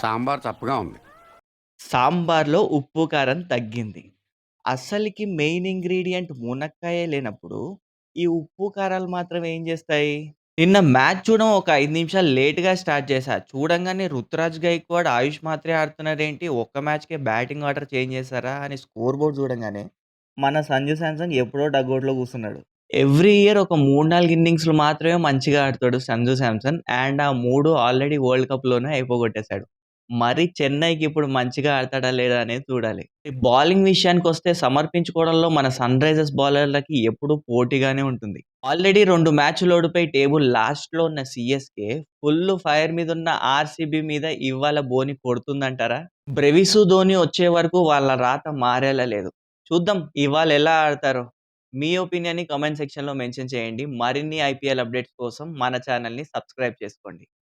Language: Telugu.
సాంబార్ చప్పగా ఉంది. సాంబార్‌లో ఉప్పు, కారం తగ్గింది. అసలకి మెయిన్ ఇంగ్రీడియెంట్ మునక్కాయే లేనప్పుడు, ఈ ఉప్పు, కారాలు మాత్రం ఏం జేస్తాయి? నిన్న మ్యాచ్ చూడడం ఒక 5 నిమిషాలు లేట్‌గా స్టార్ట్ చేశా. చూడంగానే 'రుతురాజ్ గైక్వాడ్, ఆయుష్ మాత్రే ఆడుతున్నారేంటి? ఒక్క మ్యాచ్‌కే బ్యాటింగ్ ఆర్డర్ చేంజ్ చేశారా?' అని స్కోర్ బోర్డ్ చూడంగానే, మన సంజు శాంసన్ ఎప్పుడో డగౌట్‌లో కూసున్నాడు. ఎవ్రీ ఇయర్ ఒక 3, 4 ఇన్నింగ్స్‌లు మాత్రమే మంచిగా ఆడతాడు సంజు శాంసన్. అండ్ ఆ 3 ఆల్రెడీ వరల్డ్ కప్‌లోనే అయిపోగొట్టేసాడు. మరి చెన్నైకి ఇప్పుడు మంచిగా ఆడతాడా లేదా అనేది చూడాలి. ఈ బౌలింగ్ విషయానికొస్తే సమర్పించుకోవడంలో మన సన్ రైజర్స్ బౌలర్‌లకి ఎప్పుడూ పోటీగానే ఉంటుంది. ఆల్రెడీ 2 మ్యాచ్‌లు ఓడిపోయి టేబుల్ లాస్ట్‌లో ఉన్న సీఎస్‌కే ఫుల్లు ఫైర్ మీదున్న ఆర్‌సీబీ మీద ఇవాళ బోని కొడుతుందంటారా? బ్రెవిసు, ధోని వచ్చే వరకు వాళ్ళ రాత మారేలా లేదు. చూద్దాం ఇవాళ ఎలా ఆడతారో. మీ ఒపీనియన్‌ని కామెంట్ సెక్షన్‌లో మెన్షన్ చేయండి. మరిన్ని ఐపీఎల్ అప్డేట్స్ కోసం మన ఛానెల్‌ని సబ్స్క్రైబ్ చేసుకోండి.